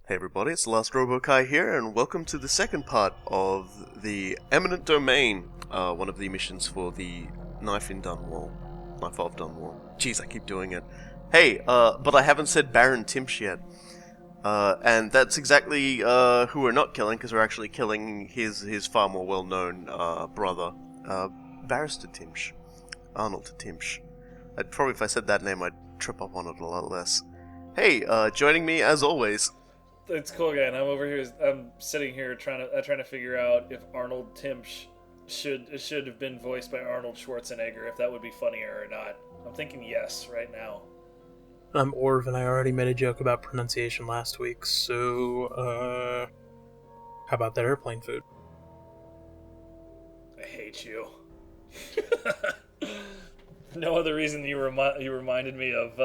Hey everybody, it's the Last Robokai here, and welcome to the second part of the Eminent Domain, one of the missions for the Knife of Dunwall. Jeez, I keep doing it. Hey, but I haven't said Baron Timsh yet. And that's exactly who we're not killing, because we're actually killing his far more well-known brother, Barrister Timsh. Arnold Timsh. Probably if I said that name, I'd trip up on it a lot less. Hey, joining me as always. It's cool, guy. And I'm over here. I'm sitting here trying to figure out if Arnold Timsh should have been voiced by Arnold Schwarzenegger. If that would be funnier or not. I'm thinking yes right now. I'm Orv, and I already made a joke about pronunciation last week. So, how about that airplane food? I hate you. No other reason you reminded me of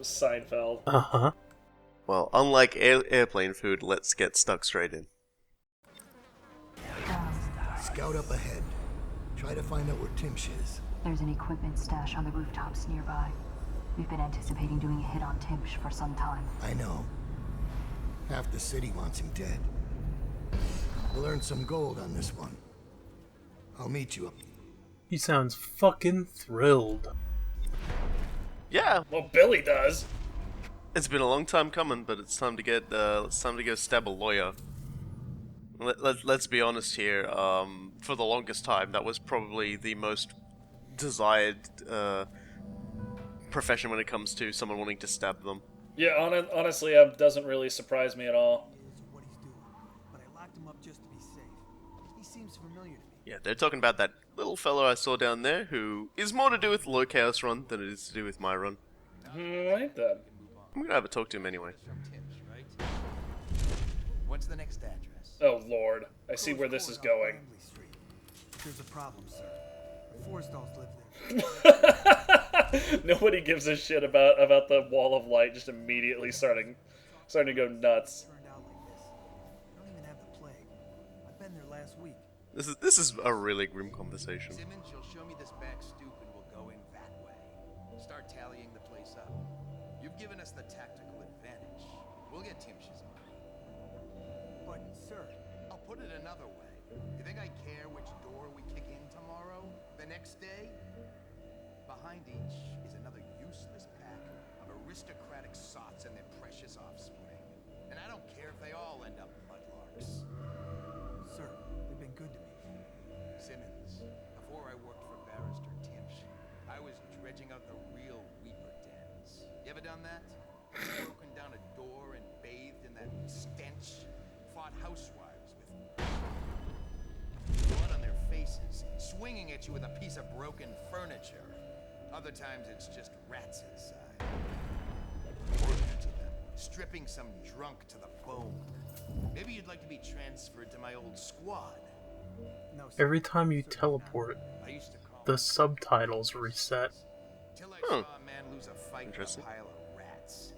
Seinfeld. Uh huh. Well, unlike airplane food, let's get stuck straight in. Scout up ahead. Try to find out where Timsh is. There's an equipment stash on the rooftops nearby. We've been anticipating doing a hit on Timsh for some time. I know. Half the city wants him dead. We'll earn some gold on this one. I'll meet you up. He sounds fucking thrilled. Yeah, Well, Billy does. it's been a long time coming, but it's time to get it's time to go stab a lawyer. Let's be honest here. For the longest time, that was probably the most desired profession when it comes to someone wanting to stab them. Yeah, honestly, it doesn't really surprise me at all. What he's doing, but I locked him up just to be safe. He seems familiar to me. Yeah, they're talking about that little fellow I saw down there who is more to do with Low Chaos Run than it is to do with my run. Right then. I'm gonna have a talk to him anyway. Timsh, right? What's the next address? Oh Lord, I see where this is going. Wembley Street. There's a problem, sir. The Forrestalls live there. Nobody gives a shit about the wall of light just immediately starting to go nuts. Turned out like this. They don't even have the plague. I've been there last week. This is a really grim conversation. Simmons, you'll show me this back stoop and we'll go in that way. Start tallying the place up. You've given us the tactical advantage. We'll get Timsh's money. But, sir, I'll put it another way. You think I care which door we kick in tomorrow? The next day? Behind each is another useless pack of aristocratic sots and their precious offspring. And I don't care if they all end up mudlarks. sir, they've been good to me. Simmons, before I worked for Barrister Timsh, I was dredging out the real Reaper dens. You ever done that? Broken down a door and bathed in that stench? Fought housewives with blood on their faces, swinging at you with a piece of broken furniture. Other times it's just rats inside. Worked to them, stripping some drunk to the bone. Maybe you'd like to be transferred to my old squad. No, sir. Every time you teleport, I used to call the subtitles reset. till I saw a man lose a fight with a Interesting. pile of rats.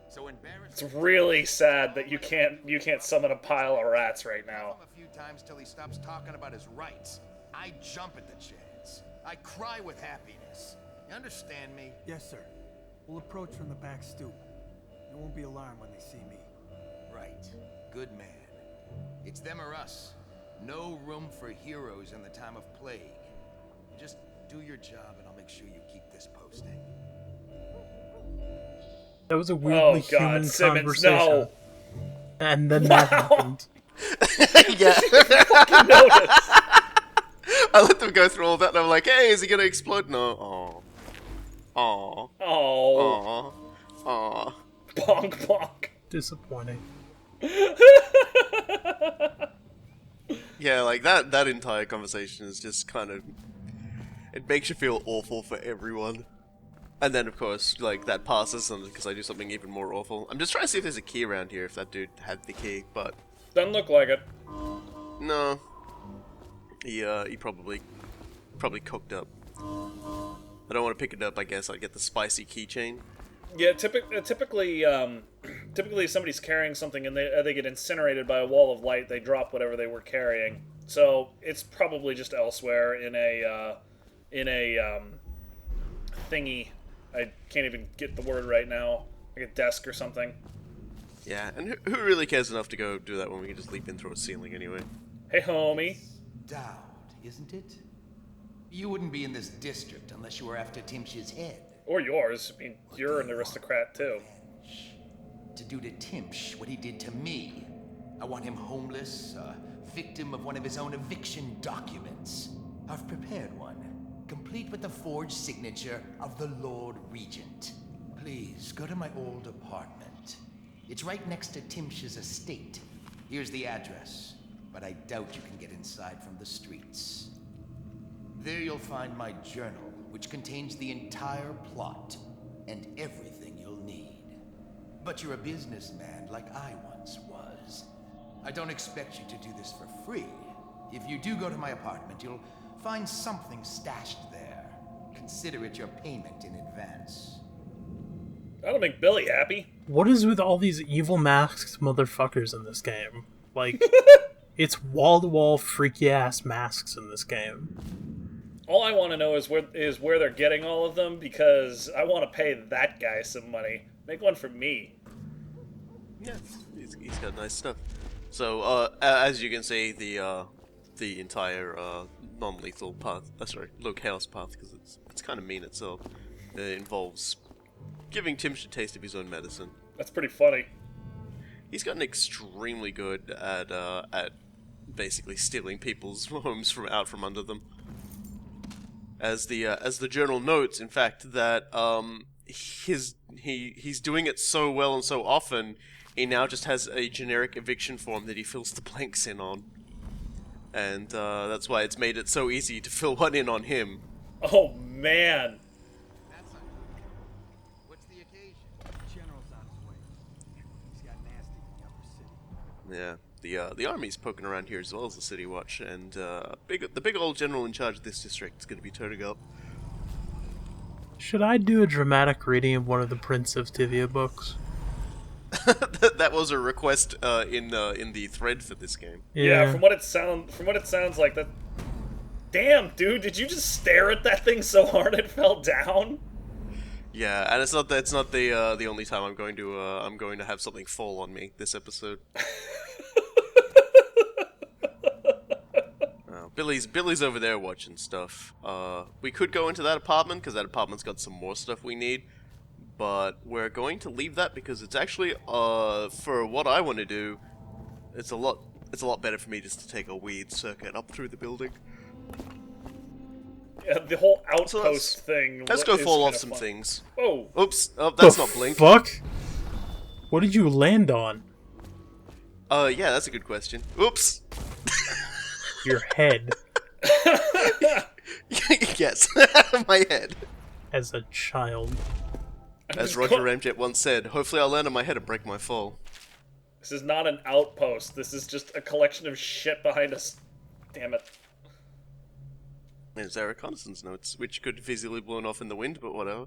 So embarrassed. It's really sad that you can't summon a pile of rats right now. A few times till he stops talking about his rights. I jump at the chance. I cry with happiness. You understand me? Yes, sir. We'll approach from the back stoop. They won't be alarmed when they see me. Right. Good man. It's them or us. No room for heroes in the time of plague. Just do your job and I'll make sure you keep this posting. That was a Oh weirdly human God, Simmons, conversation. no! And then that happened. Yeah. Notice. I let them go through all that and I'm like, hey, is he gonna explode? No. Aww. Oh, Aww. Aww. bonk bonk. Disappointing. Yeah, like that entire conversation is just kind of... It makes you feel awful for everyone. And then, of course, like, that passes because I do something even more awful. I'm just trying to see if there's a key around here, if that dude had the key, but... Doesn't look like it. No. He probably cooked up. I don't want to pick it up, I guess. I'd get the spicy keychain. Yeah, typically, if somebody's carrying something and they get incinerated by a wall of light, they drop whatever they were carrying. So it's probably just elsewhere in a thingy. I can't even get the word right now. Like a desk or something. Yeah, and who really cares enough to go do that when we can just leap in through a ceiling anyway? Hey, homie. Daud, isn't it? You wouldn't be in this district unless you were after Timsh's head. Or yours. I mean, you're an aristocrat, too. To do to Timsh what he did to me. I want him homeless, a victim of one of his own eviction documents. I've prepared one, complete with the forged signature of the Lord Regent. Please, go to my old apartment. It's right next to Timsh's estate. Here's the address, but I doubt you can get inside from the streets. There you'll find my journal, which contains the entire plot and everything you'll need. But you're a businessman like I once was. I don't expect you to do this for free. If you do go to my apartment, you'll find something stashed there. Consider it your payment in advance. That'll make Billy happy. What is with all these evil masked motherfuckers in this game? Like, it's wall-to-wall freaky-ass masks in this game. All I want to know is where they're getting all of them, because I want to pay that guy some money. Make one for me. Yeah, he's got nice stuff. So, as you can see, the entire non-lethal path, low chaos path, because it's kind of mean itself, involves giving Timsh a taste of his own medicine. That's pretty funny. He's gotten extremely good at basically stealing people's homes out from under them. As the journal notes, in fact, that he's doing it so well and so often, he now just has a generic eviction form that he fills the blanks in on, and that's why it's made it so easy to fill one in on him. Oh man! That's not good. What's the occasion? General's on his way. He's got nasty in the upper city. Yeah, the army's poking around here as well as the City Watch, and the big old general in charge of this district is going to be turning up. Should I do a dramatic reading of one of the Prince of Tivia books? That was a request in the thread for this game. Yeah, from what it sounds like that. Damn, dude, did you just stare at that thing so hard it fell down? Yeah, and it's not the only time I'm going to have something fall on me this episode. Billy's over there watching stuff. We could go into that apartment because that apartment's got some more stuff we need, but we're going to leave that because it's actually for what I want to do. It's a lot better for me just to take a weird circuit up through the building. Yeah, the whole outpost thing. Let's go fall off some fun. things. Oh, oops! Oh, that's not Blink. Fuck! What did you land on? Yeah, that's a good question. Oops. Your head. Yes, my head. As a child. As Roger Ramjet once said, hopefully I'll land on my head and break my fall. This is not an outpost. This is just a collection of shit behind us. Damn it. There's our reconnaissance notes, which could have easily blown off in the wind, but whatever.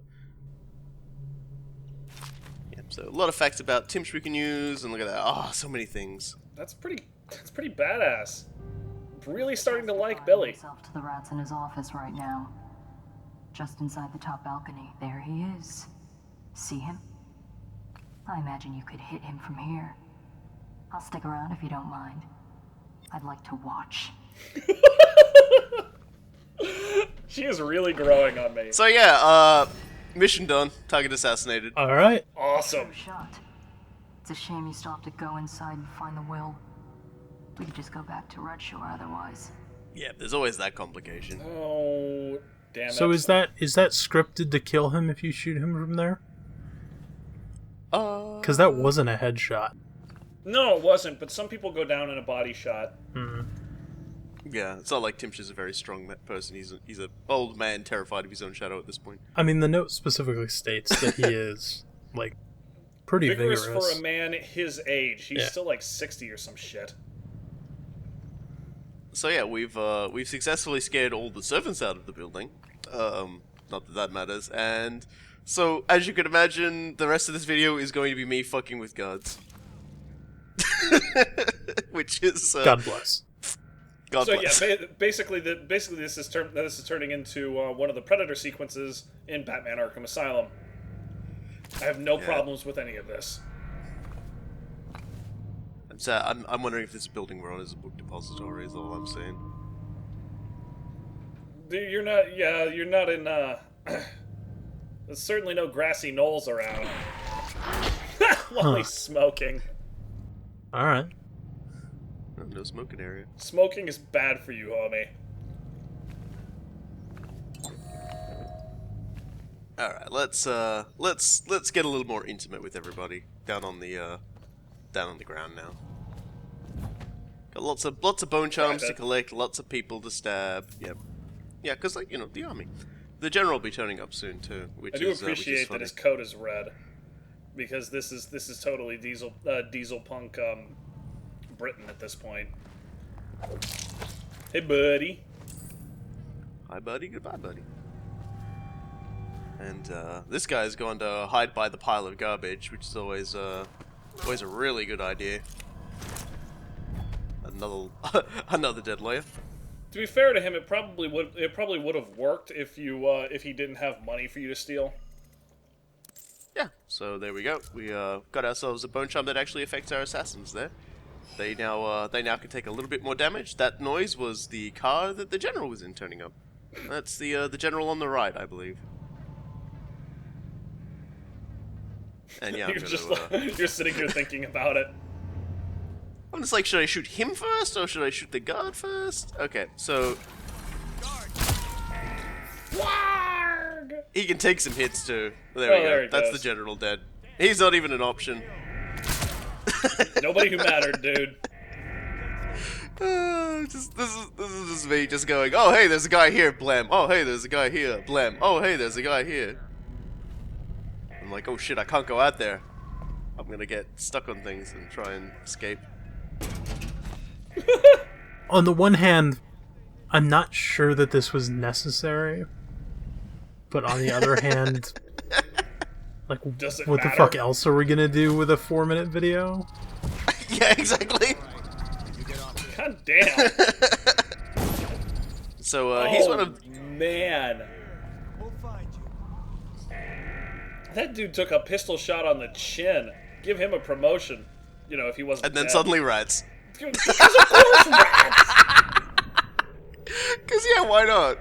Yeah, so a lot of facts about Timsh we can use, and look at that. Ah, so many things. That's pretty badass. Really starting to like Billy. Himself to the rats in his office right now. Just inside the top balcony. There he is. See him? I imagine you could hit him from here. I'll stick around if you don't mind. I'd like to watch. She is really growing on me. So yeah, mission done. Target assassinated. Alright. Awesome. Shot. It's a shame you still have to go inside and find the will. We could just go back to Redshore otherwise. Yeah, there's always that complication. Oh, damn it. So is that scripted to kill him if you shoot him from there? Because that wasn't a headshot. No, it wasn't, but some people go down in a body shot. Yeah, it's not like Timsh is a very strong person. He's an old man terrified of his own shadow at this point. I mean, the note specifically states that he is, like, pretty vigorous. For a man his age. He's Yeah. still like 60 or some shit. So yeah, we've successfully scared all the servants out of the building. Not that that matters. And so, as you can imagine, the rest of this video is going to be me fucking with guards. Which is God bless. God So bless. yeah, basically this is turning into one of the Predator sequences in Batman Arkham Asylum. I have no problems with any of this. I'm wondering if this building we're on is a book depository. Is all I'm saying. You're not. Yeah, you're not in. There's certainly no grassy knolls around. While he's smoking. All right. No smoking area. Smoking is bad for you, homie. All right, let's get a little more intimate with everybody down on the ground now. Got lots of bone charms to collect, lots of people to stab. Yep. Yeah, because like the army, the general will be turning up soon too. I do appreciate that his coat is red, because this is totally diesel punk Britain at this point. Hey, buddy. Hi, buddy. Goodbye, buddy. And this guy's going to hide by the pile of garbage, which is always a really good idea. Another dead lawyer. To be fair to him, it probably would have worked if he didn't have money for you to steal. Yeah. So there we go. We got ourselves a bone charm that actually affects our assassins. There. They now can take a little bit more damage. That noise was the car that the general was in turning up. That's the general on the right, I believe. And yeah, you're sitting here thinking about it. I'm just like, should I shoot him first or should I shoot the guard first? Okay, so Warg! He can take some hits too. There we go. That's the general dead. He's not even an option. Nobody who mattered, dude. This is just me just going, oh hey, there's a guy here, blam. Oh hey, there's a guy here, blam. Oh hey, there's a guy here. I'm like, oh shit, I can't go out there. I'm gonna get stuck on things and try and escape. On the one hand, I'm not sure that this was necessary, but on the other hand, like, what the fuck else are we gonna do with a 4-minute video? Yeah, exactly. God damn. So he's one of. Man. That dude took a pistol shot on the chin. Give him a promotion. You know, if he wasn't. And then dead. suddenly rats. Because of course rats! Because, yeah, why not?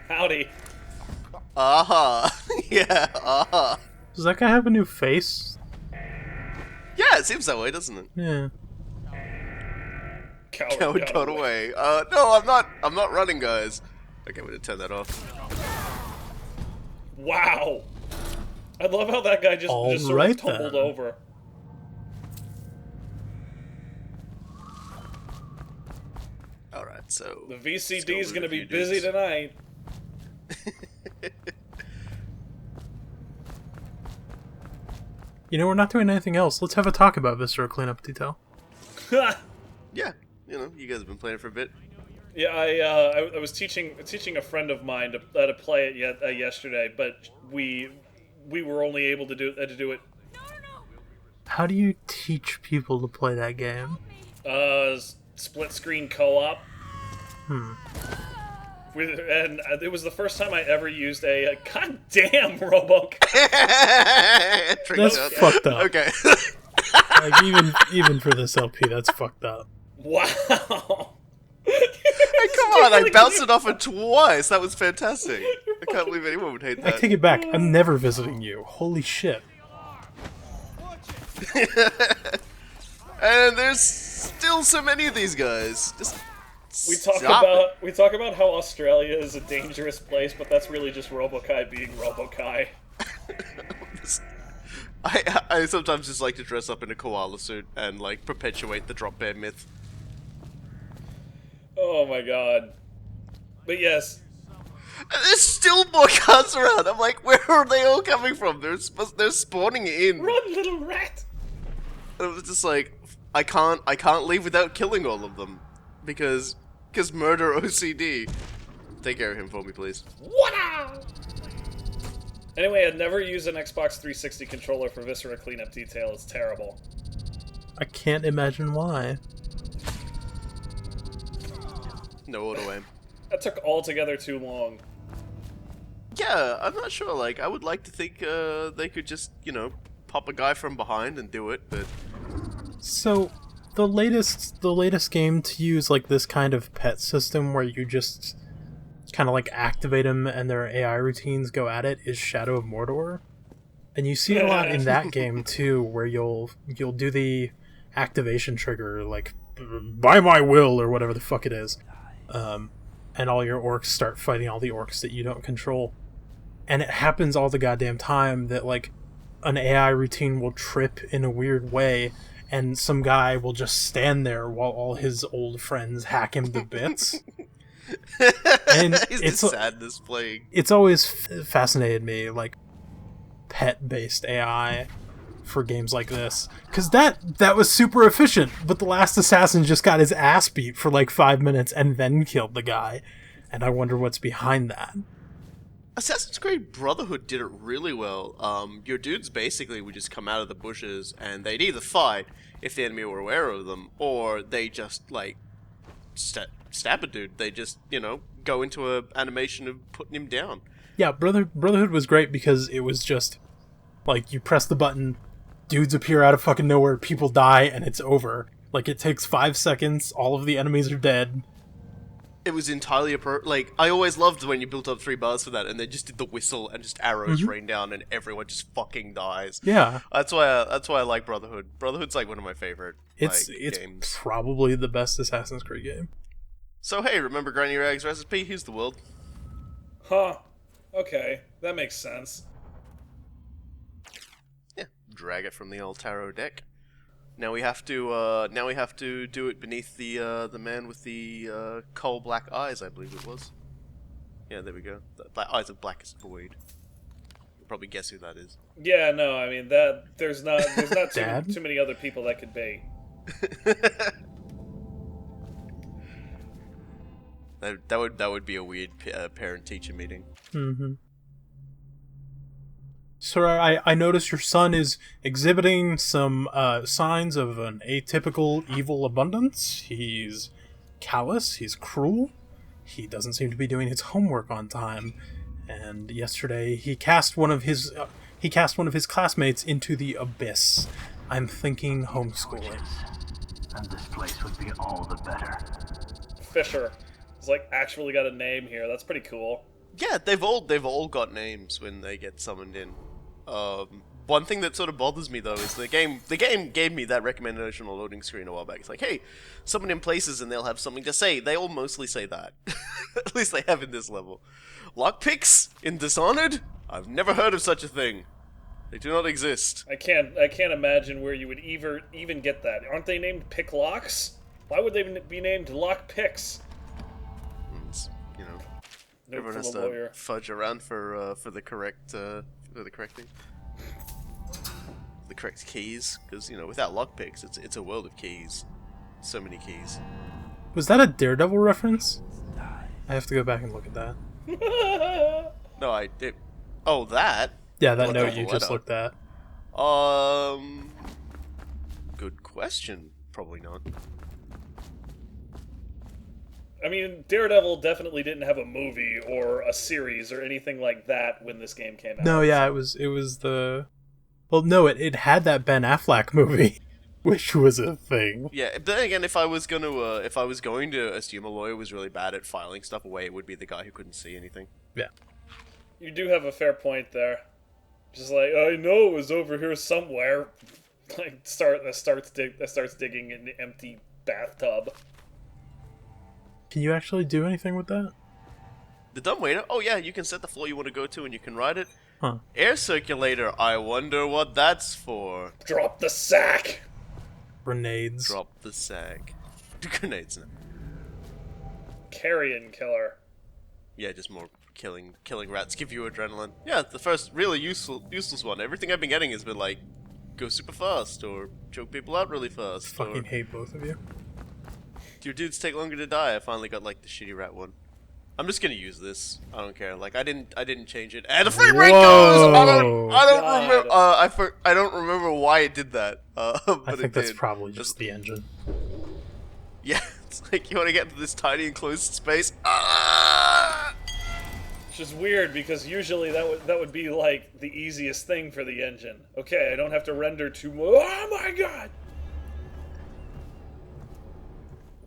Howdy. Yeah, Does that guy have a new face? Yeah, it seems that way, doesn't it? Yeah. Coward got away. No, I'm not running, guys. Okay, we're gonna turn that off. Wow. I love how that guy just sort of tumbled over. Alright, so... The VCD is gonna be busy tonight. You know, we're not doing anything else. Let's have a talk about Viscera Cleanup Detail. Yeah, you know, you guys have been playing for a bit. Yeah, I was teaching a friend of mine to play it yesterday, but we were only able to do it. How do you teach people to play that game? Split screen co-op. And it was the first time I ever used a goddamn Roboc. That's fucked up. Okay. Like, even for this LP, that's fucked up. Wow. Hey, come on! I bounced it off it twice. That was fantastic. I can't believe anyone would hate that. I take it back. I'm never visiting you. Holy shit. And there's still so many of these guys. Just we talk about how Australia is a dangerous place, but that's really just Robokai being Robokai. I sometimes just like to dress up in a koala suit and like perpetuate the drop bear myth. Oh my god. But yes. There's still more cars around. I'm like, where are they all coming from? They're spawning in. Run, little rat! And it was just like, I can't leave without killing all of them. Because murder OCD. Take care of him for me, please. Wow! Anyway, I'd never use an Xbox 360 controller for Viscera Cleanup Detail. It's terrible. I can't imagine why. No auto aim. That took altogether too long. Yeah, I'm not sure. Like, I would like to think they could just, pop a guy from behind and do it, but... So, the latest game to use, like, this kind of pet system where you just kind of, like, activate them and their AI routines go at it is Shadow of Mordor. And you see it a lot in that game, too, where you'll do the activation trigger, like, by my will, or whatever the fuck it is. And all your orcs start fighting all the orcs that you don't control. And it happens all the goddamn time that, like, an AI routine will trip in a weird way, and some guy will just stand there while all his old friends hack him to bits. And it's the sadness playing. It's always fascinated me, like, pet-based AI for games like this. Because that was super efficient, but the last assassin just got his ass beat for like 5 minutes and then killed the guy. And I wonder what's behind that. Assassin's Creed Brotherhood did it really well. Your dudes basically would just come out of the bushes and they'd either fight if the enemy were aware of them, or they just, like, stab a dude. They just, go into a animation of putting him down. Yeah, Brotherhood was great because it was just, like, you press the button, dudes appear out of fucking nowhere, people die, and it's over. Like, it takes 5 seconds, all of the enemies are dead. It was entirely like, I always loved when you built up 3 bars for that, and they just did the whistle and just arrows rain down, and everyone just fucking dies. Yeah, that's why I like Brotherhood. Brotherhood's like one of my favorite it's games. Probably the best Assassin's Creed game. So hey, remember Granny Rag's recipe? Here's the world. Huh. Okay, that makes sense. Yeah, drag it from the old tarot deck. Now we have to do it beneath the man with the coal black eyes, I believe it was. Yeah, there we go. The eyes of blackest void. You'll probably guess who that is. Yeah, no, I mean there's not too many other people that could be. That would be a weird parent-teacher meeting. Mm-hmm. Sir, I notice your son is exhibiting some signs of an atypical evil abundance. He's callous, he's cruel, he doesn't seem to be doing his homework on time, and yesterday he cast one of his classmates into the abyss. I'm thinking homeschooling. And this place would be all the better. Fisher. It's like actually got a name here. That's pretty cool. Yeah, they've all got names when they get summoned in. One thing that sort of bothers me though is the game gave me that recommendation on loading screen a while back. It's like, hey, summon in places and they'll have something to say. They all mostly say that. At least they have in this level. Lockpicks in Dishonored? I've never heard of such a thing. They do not exist. I can't imagine where you would even get that. Aren't they named pick locks? Why would they be named lock picks? Everyone has to fudge around for the correct thing. The correct keys, because without lockpicks, it's a world of keys. So many keys. Was that a Daredevil reference? I have to go back and look at that. No, oh, that. Yeah, that note you just looked at. Good question. Probably not. I mean, Daredevil definitely didn't have a movie or a series or anything like that when this game came out. No, yeah, it was the... Well, no, it had that Ben Affleck movie, which was a thing. Yeah, but then again, if I was going to assume a lawyer was really bad at filing stuff away, it would be the guy who couldn't see anything. Yeah. You do have a fair point there. Just like, I know it was over here somewhere. Like, starts digging in the empty bathtub. Can you actually do anything with that? The dumbwaiter? Oh yeah, you can set the floor you want to go to and you can ride it. Huh. Air circulator, I wonder what that's for. Drop the sack! Grenades. Drop the sack. Grenades now. Carrion killer. Yeah, just more killing rats give you adrenaline. Yeah, the first really useless one. Everything I've been getting has been like, go super fast, or choke people out really fast. Fucking hate both of you. Your dudes take longer to die. I finally got like the shitty rat one. I'm just gonna use this. I don't care. Like I didn't change it. And the frame rate goes. I don't remember why it did that. But I think that's probably just the engine. Yeah, it's like you want to get into this tiny enclosed space. Which is weird because usually that would be like the easiest thing for the engine. Okay, I don't have to render too much. Oh my god!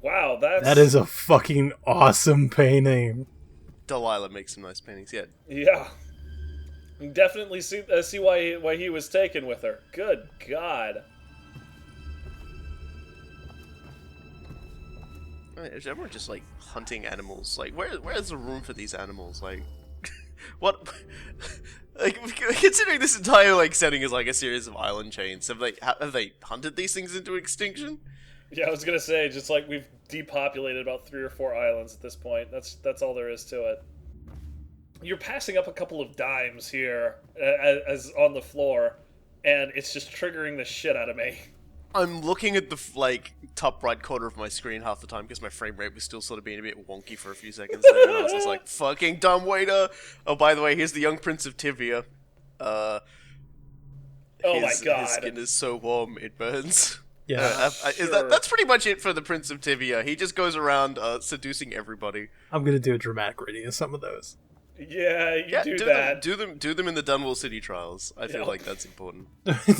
Wow, that is a fucking awesome painting. Delilah makes some nice paintings. Yeah. Yeah. You definitely see why he was taken with her. Good God. Is everyone just like hunting animals? Like, where's the room for these animals? Like, what? Like, considering this entire like setting is like a series of island chains, have they hunted these things into extinction? Yeah, I was gonna say, just like we've depopulated about 3 or 4 islands at this point. That's all there is to it. You're passing up a couple of dimes here as on the floor, and it's just triggering the shit out of me. I'm looking at the like top right corner of my screen half the time because my frame rate was still sort of being a bit wonky for a few seconds there, and I was just like, "Fucking dumb waiter!" Oh, by the way, here's the young Prince of Tivia. Oh my god, his skin is so warm it burns. Yeah, sure. That's pretty much it for the Prince of Tivia. He just goes around seducing everybody. I'm gonna do a dramatic reading of some of those. Yeah, do that. Do them in the Dunwall City trials. I feel like that's important.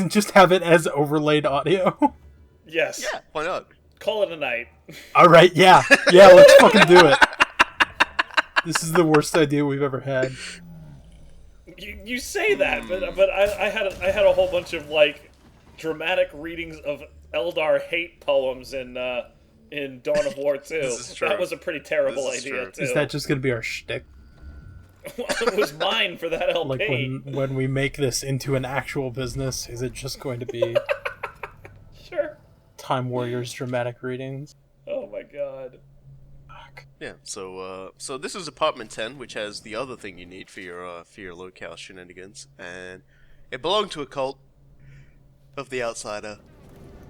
Just have it as overlaid audio. Yes. Yeah, why not? Call it a night. All right, yeah, let's fucking do it. This is the worst idea we've ever had. You say that, but I had a whole bunch of like dramatic readings of Eldar hate poems in Dawn of War 2. This is true. That was a pretty terrible idea too. Is that just gonna be our shtick? It was mine for that LP. Like when we make this into an actual business, is it just going to be sure Time Warriors dramatic readings? Oh my god. Fuck. Yeah, so this is apartment 10, which has the other thing you need for your locale shenanigans, and it belonged to a cult of the Outsider.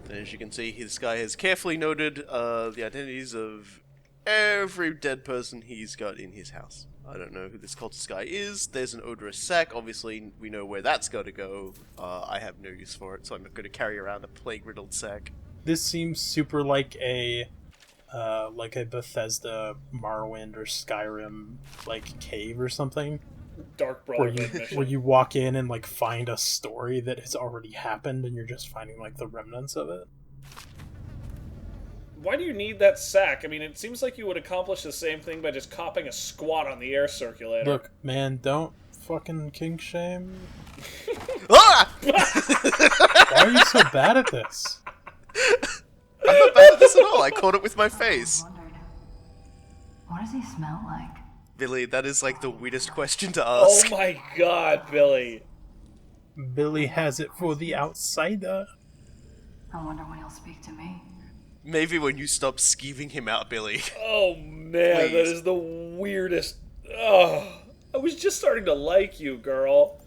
And as you can see, this guy has carefully noted the identities of every dead person he's got in his house. I don't know who this cultist guy is. There's an odorous sack. Obviously, we know where that's got to go. I have no use for it, so I'm not going to carry around a plague-riddled sack. This seems super like a Bethesda, Morrowind, or Skyrim like cave or something. Dark Brotherhood mission. Where you walk in and like find a story that has already happened, and you're just finding like the remnants of it. Why do you need that sack? I mean, it seems like you would accomplish the same thing by just copping a squat on the air circulator. Look, man, don't fucking kink shame. Ah! Why are you so bad at this? I'm not bad at this at all. I caught it with my face. What does he smell like? Billy, that is like the weirdest question to ask. Oh my god, Billy. Billy has it for the Outsider. I wonder when he'll speak to me. Maybe when you stop skeeving him out, Billy. Oh man, Please. that is the weirdest. Oh, I was just starting to like you, girl.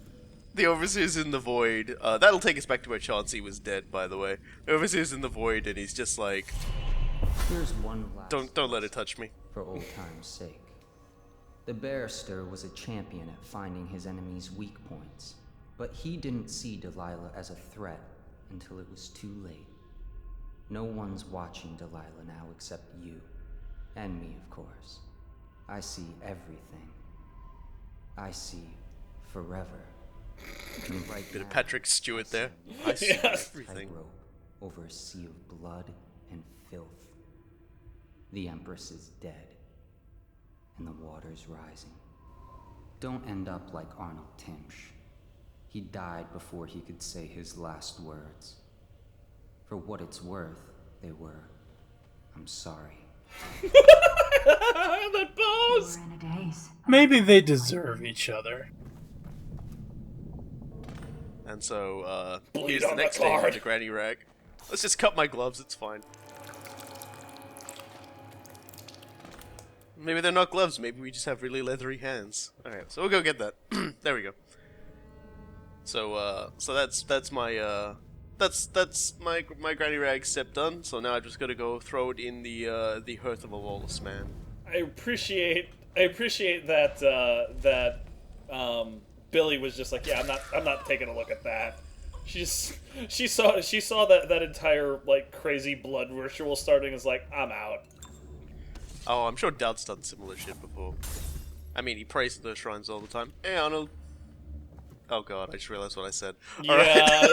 The Overseer's in the void. That'll take us back to where Chauncey was dead, by the way. The Overseer's in the void, and he's just like, Here's one last don't let it touch me. for old time's sake. The Barrister was a champion at finding his enemy's weak points, but he didn't see Delilah as a threat until it was too late. No one's watching Delilah now except you. And me, of course. I see everything. I see forever. And right Bit of now, Patrick Stewart there. I see everything. tightrope over a sea of blood and filth. The Empress is dead, and the water's rising. Don't end up like Arnold Timsh. He died before he could say his last words. For what it's worth, they were, I'm sorry. That pose! We're in a daze. Maybe they deserve each other. And so, Bleed here's the on the next thing card. with the granny rag. Let's just cut my gloves, it's fine. Maybe they're not gloves, maybe we just have really leathery hands. Alright, so we'll go get that. There we go. So that's my my granny rag step done, so now I just gotta go throw it in the hearth of a lawless man. I appreciate that Billy was just like, yeah, I'm not taking a look at that. She saw that entire like crazy blood ritual starting, is like, I'm out. Oh, I'm sure Daud's done similar shit before. I mean, he prays at those shrines all the time. Hey, Arnold. Oh god, I just realized what I said. Yeah.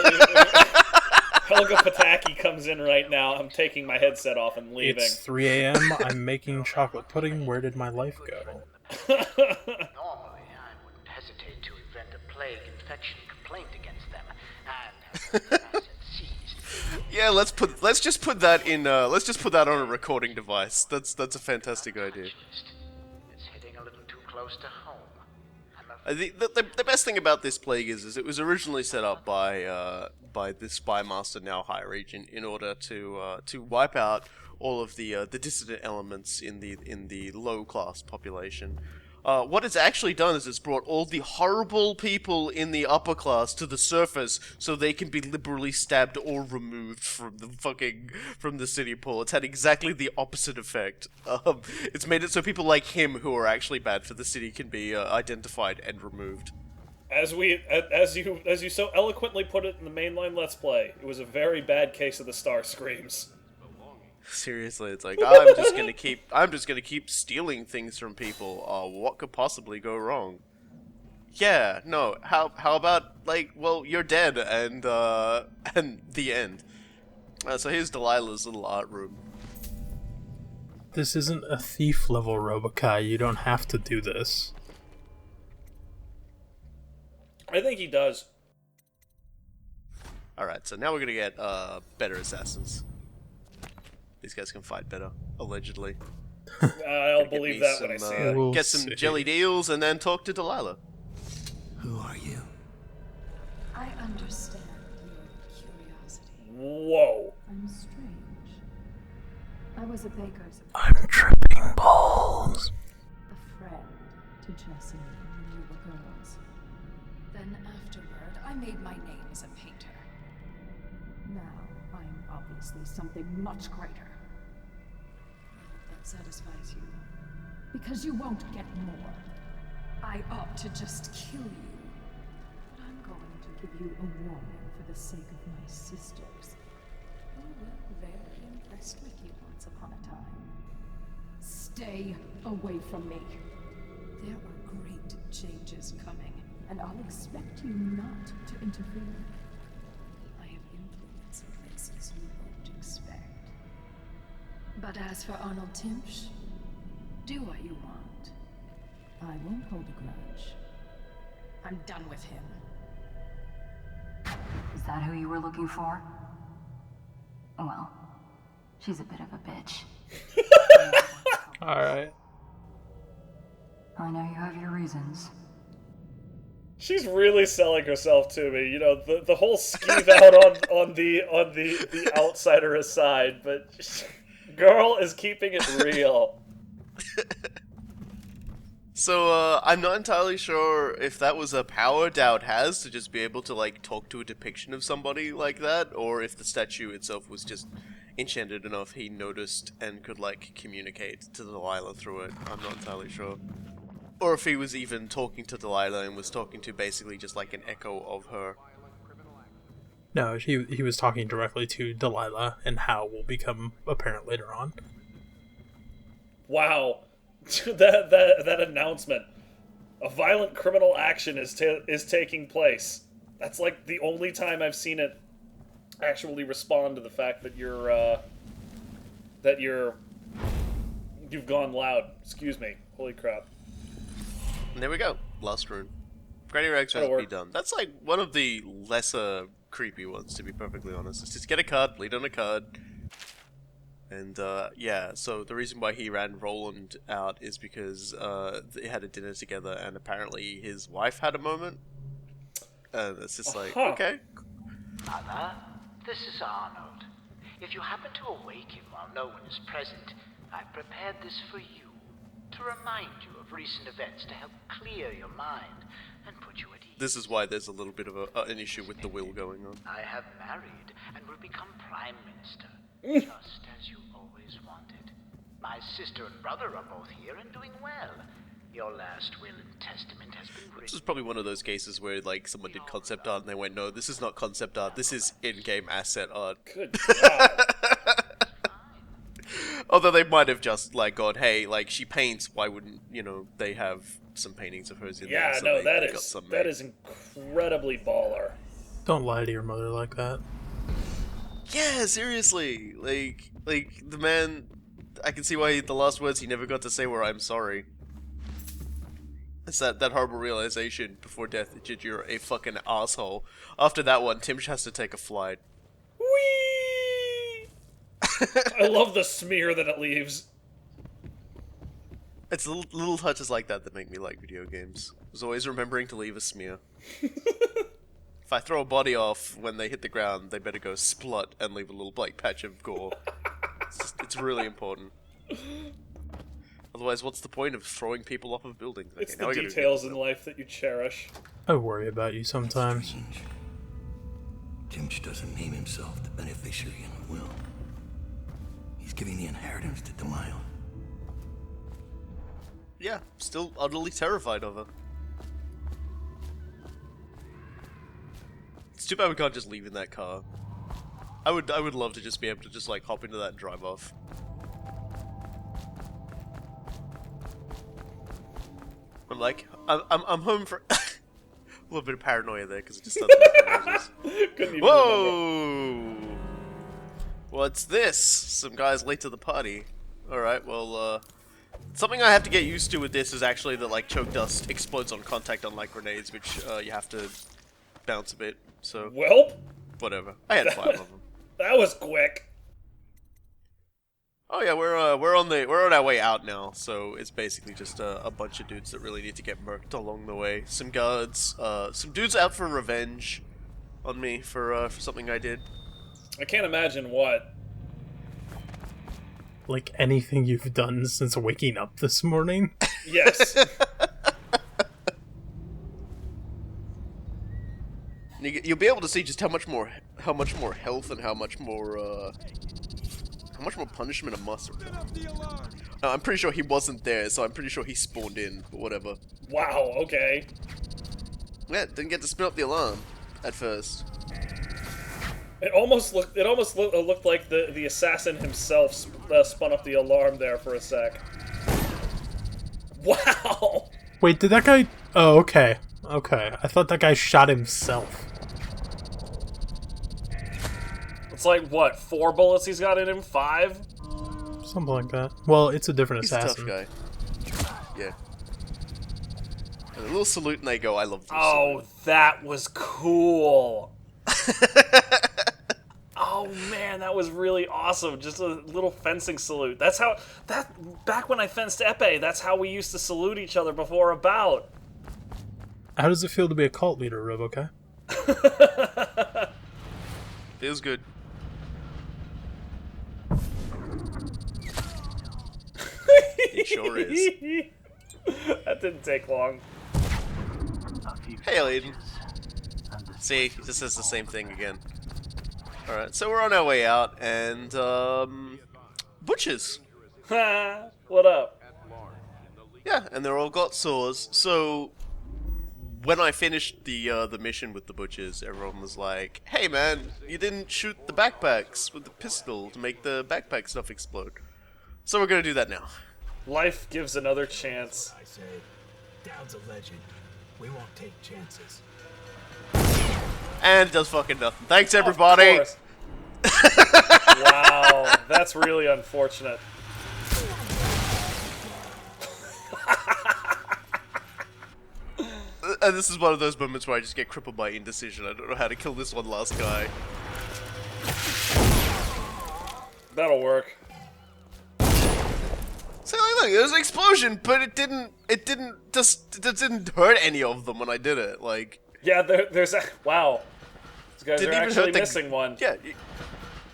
Helga Pataki comes in right now. I'm taking my headset off and leaving. It's 3 a.m. I'm making chocolate pudding. Where did my life go? Normally, I wouldn't hesitate to invent a plague infection complaint against them and have their assets seized. Yeah, let's just put that in. Let's just put that on a recording device. That's a fantastic idea. It's hitting a little too close to home. The best thing about this plague is it was originally set up by the spy master, now High Regent, in order to wipe out all of the dissident elements in the low class population. What it's actually done is it's brought all the horrible people in the upper class to the surface so they can be liberally stabbed or removed from the city pool. It's had exactly the opposite effect. It's made it so people like him who are actually bad for the city can be identified and removed. As you so eloquently put it in the mainline Let's Play, it was a very bad case of the Star Screams. Seriously, it's like I'm just gonna keep stealing things from people. What could possibly go wrong? Yeah, no. How about like, well, you're dead, and the end. So here's Delilah's little art room. This isn't a thief level Robokai. You don't have to do this. I think he does. All right, so now we're gonna get better assassins. These guys can fight better, allegedly. I'll believe that when I see it. We'll get some jelly deals and then talk to Delilah. Who are you? I understand your curiosity. Whoa. I'm strange. I was a baker's I'm tripping balls. a friend to Jessie when we were girls. Then afterward, I made my name as a painter. Now, I'm obviously something much greater. That satisfies you. Because you won't get more. I ought to just kill you. But I'm going to give you a warning for the sake of my sisters, who were very impressed with you once upon a time. Stay away from me. There are great changes coming, and I'll expect you not to interfere. I have influence in places you won't expect. But as for Arnold Timsh, do what you want. I won't hold a grudge. I'm done with him. Is that who you were looking for? Well, she's a bit of a bitch. Alright. I know you have your reasons. She's really selling herself to me. You know, the whole skeeve out on the outsider aside, but girl is keeping it real. So, I'm not entirely sure if that was a power Daud has to just be able to, like, talk to a depiction of somebody like that, or if the statue itself was just enchanted enough he noticed and could, like, communicate to Delilah through it. I'm not entirely sure. Or if he was even talking to Delilah and was talking to basically just, like, an echo of her. No, he was talking directly to Delilah, and how will become apparent later on. Wow. that announcement. A violent criminal action is taking place. That's like the only time I've seen it actually respond to the fact that you've gone loud. Excuse me. Holy crap. And there we go. Last rune. Granny Rags has to be done. That's like one of the lesser creepy ones, to be perfectly honest. It's just get a card, bleed on a card. And, yeah, so the reason why he ran Roland out is because they had a dinner together and apparently his wife had a moment. And it's just like, okay. Mother, this is Arnold. If you happen to awake him while no one is present, I've prepared this for you, to remind you of recent events to help clear your mind and put you at ease. This is why there's a little bit of an issue with the will going on. I have married and will become Prime Minister, just as you always wanted. My sister and brother are both here and doing well. Your last will and testament has been written. This is probably one of those cases where, like, someone did concept art and they went, no, this is not concept art, this is in-game asset art. Good God. Although they might have just like gone, hey, like she paints, why wouldn't they have some paintings of hers in there? Yeah, So no, they got some that made. is incredibly baller. Don't lie to your mother like that. Yeah, seriously, like the man. I can see why the last words he never got to say were "I'm sorry." It's that horrible realization before death that you're a fucking asshole. After that one, Timsh has to take a flight. Whee! I love the smear that it leaves. It's little touches like that that make me like video games. There's always remembering to leave a smear. If I throw a body off when they hit the ground, they better go splut and leave a little black patch of gore. It's really important. Otherwise, what's the point of throwing people off of buildings? Okay, It's the details in life that you cherish. I worry about you sometimes. Strange. Timsh doesn't name himself the beneficiary in the will. He's giving the inheritance to Delilah. Yeah, still utterly terrified of her. It's too bad we can't just leave in that car. I would love to just be able to just like hop into that and drive off. I'm like, I'm home for a little bit of paranoia there because it just started making noises. Couldn't even Whoa! remember. What's this? Some guys late to the party. Alright, well, something I have to get used to with this is actually that, like, choke dust explodes on contact unlike grenades, which, you have to bounce a bit, so... Welp! Whatever. I had 5 of them. That was quick. Oh yeah, we're on our way out now, so it's basically just a bunch of dudes that really need to get murked along the way. Some guards, some dudes out for revenge on me for something I did. I can't imagine what. Like anything you've done since waking up this morning? Yes. You'll be able to see just how much more health and how much more punishment a monster. No, I'm pretty sure he wasn't there, so I'm pretty sure he spawned in, but whatever. Wow, okay. Yeah, didn't get to spin up the alarm at first. It almost looked like the assassin himself spun up the alarm there for a sec. Wow. Wait, did that guy... Oh, okay. Okay. I thought that guy shot himself. It's like, what, 4 bullets he's got in him? 5? Something like that. Well, it's a different He's assassin. a tough guy. Yeah. And a little salute and they go, I love this. Oh, that was cool. Oh man, that was really awesome. Just a little fencing salute. That's how, back when I fenced epee, that's how we used to salute each other before a bout. How does it feel to be a cult leader, Robokai? Feels good. It sure is. That didn't take long. Hey, Aiden. See, he just says the same thing again. Alright, so we're on our way out, and, butchers. What up? Yeah, and they're all got saws, so... When I finished the mission with the butchers, everyone was like, hey man, you didn't shoot the backpacks with the pistol to make the backpack stuff explode. So we're gonna do that now. Life gives another chance. I say, Daud's a legend. We won't take chances. And it does fucking nothing. Thanks everybody! Of course. Wow, that's really unfortunate. And this is one of those moments where I just get crippled by indecision. I don't know how to kill this one last guy. That'll work. So look, there was an explosion, but it didn't hurt any of them when I did it. Like, yeah, there's a wow. These guys are didn't even actually hurt the- missing one.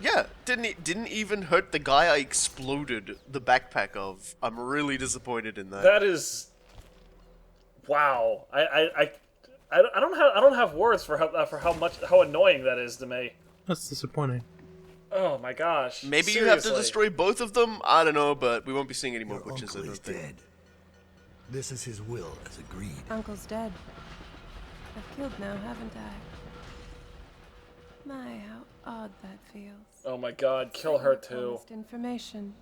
yeah, didn't even hurt the guy I exploded the backpack of. I'm really disappointed in that. That is, wow. I don't have words for how annoying that is to me. That's disappointing. Oh my gosh. Maybe you have to Seriously. destroy both of them. I don't know, but we won't be seeing any more Your butchers. I uncle don't is think. dead. This is his will, as agreed. Uncle's dead. I've killed now, haven't I? My, how odd that feels. Oh my god, kill her too. Promised information.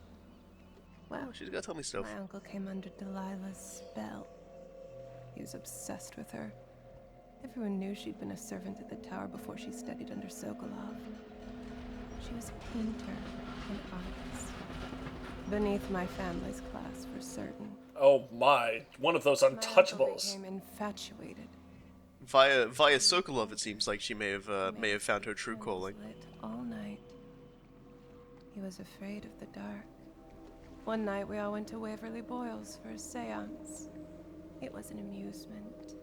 Well, she's gotta tell me stuff. my uncle came under Delilah's spell. He was obsessed with her. Everyone knew she'd been a servant at the tower before she studied under Sokolov. She was a painter, an artist. Beneath my family's class, for certain. Oh my, one of those My uncle untouchables. became infatuated. Via Sokolov, it seems like she may have found her true calling. Lit all night. He was afraid of the dark. One night we all went to Waverly Boyle's for a séance. It was an amusement.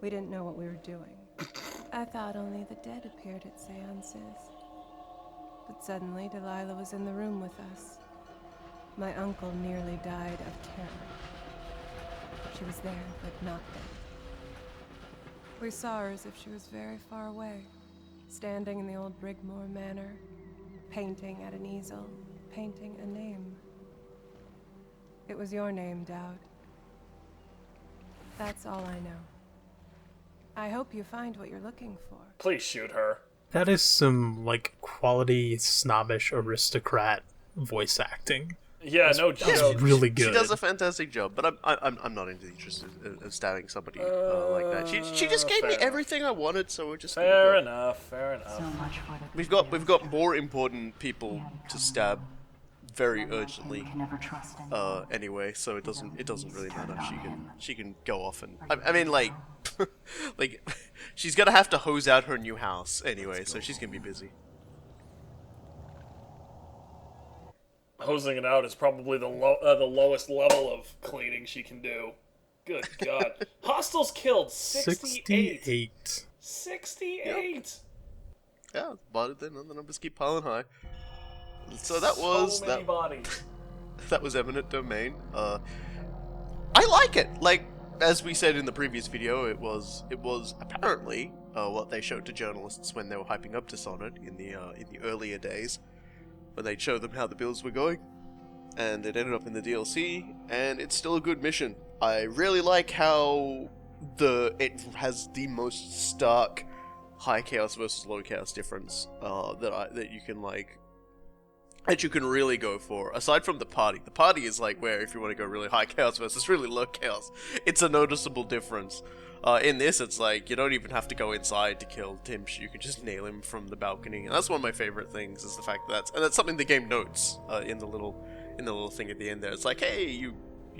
We didn't know what we were doing. I thought only the dead appeared at séances. But suddenly Delilah was in the room with us. My uncle nearly died of terror. She was there, but not dead. We saw her as if she was very far away, standing in the old Brigmore Manor, painting at an easel, painting a name. It was your name, Daud. That's all I know. I hope you find what you're looking for. Please shoot her. That is some, like, quality, snobbish aristocrat voice acting. Yeah, no That's joke. really good. She does a fantastic job, but I'm not interested in stabbing somebody like that. She just gave me fair everything I wanted, so we're just Fair gonna go. enough, fair enough. So much for the We've got more important people to stab very urgently. Can never trust anyone. Anyway, so it doesn't really matter. She can go off and I mean like like she's gonna have to hose out her new house anyway, so she's gonna be busy. Hosing it out is probably the lowest level of cleaning she can do. Good God. Hostiles killed 68. 68. Yeah, but then the numbers keep piling high. So that was so many bodies. That was Eminent Domain. I like it. Like as we said in the previous video, it was apparently what they showed to journalists when they were hyping up Dishonored in the earlier days, when they'd show them how the builds were going, and it ended up in the DLC, and it's still a good mission. I really like how it has the most stark high chaos versus low chaos difference that you can really go for. Aside from the party is like where if you want to go really high chaos versus really low chaos, it's a noticeable difference. In this, it's like you don't even have to go inside to kill Timsh. You can just nail him from the balcony, and that's one of my favorite things. Is the fact that that's something the game notes in the little thing at the end there. It's like, hey, you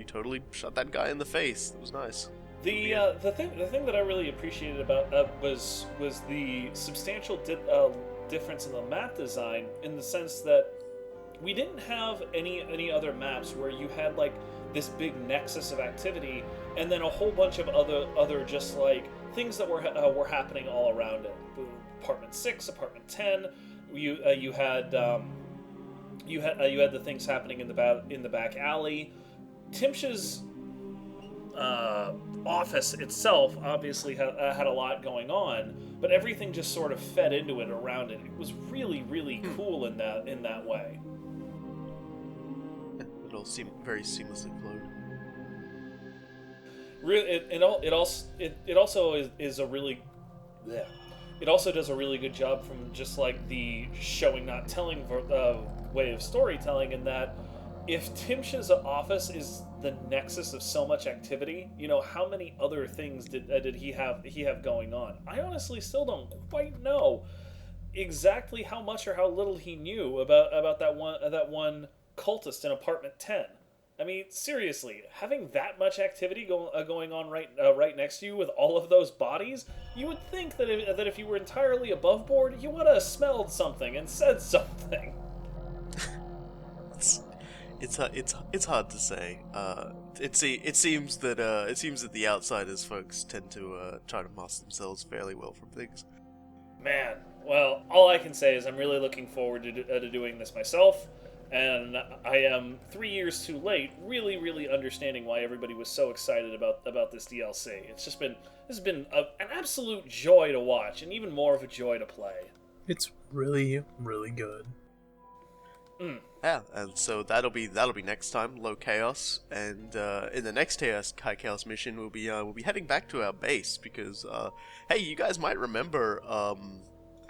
totally shot that guy in the face. It was nice. The thing that I really appreciated about was the substantial difference in the map design, in the sense that we didn't have any other maps where you had like this big nexus of activity and then a whole bunch of other just like things that were happening all around it. Apartment 6, Apartment 10, you had the things happening in the back alley. Timsh's office itself obviously had a lot going on, but everything just sort of fed into it around it. It was really cool in that way. It all seemed very seamlessly flowed. It also is a really, yeah. It also does a really good job from just like the showing not telling way of storytelling, in that if Timsh's office is the nexus of so much activity, you know, how many other things did he have going on? I honestly still don't quite know exactly how much or how little he knew about that one cultist in Apartment 10. I mean, seriously, having that much activity going on right next to you with all of those bodies, you would think that if you were entirely above board, you would have smelled something and said something. It's hard to say. It seems that the outsiders folks tend to try to mask themselves fairly well from things. Man, well, all I can say is I'm really looking forward to doing this myself, and I am 3 years too late, really understanding why everybody was so excited about this DLC. This has been an absolute joy to watch, and even more of a joy to play. It's really good. Yeah, and so that'll be next time, low chaos, and in the next high chaos mission we'll be heading back to our base because hey, you guys might remember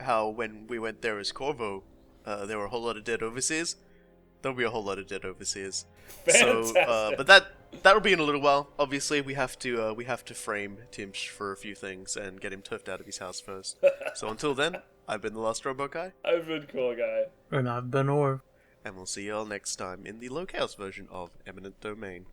how when we went there as Corvo, there were a whole lot of dead overseers. There'll be a whole lot of dead overseers. Fantastic. So, but that'll be in a little while. Obviously, we have to frame Timsh for a few things and get him turfed out of his house first. So until then, I've been the Last Robot Guy. I've been Cool Guy. And I've been Orv. And we'll see you all next time in the Locales version of Eminent Domain.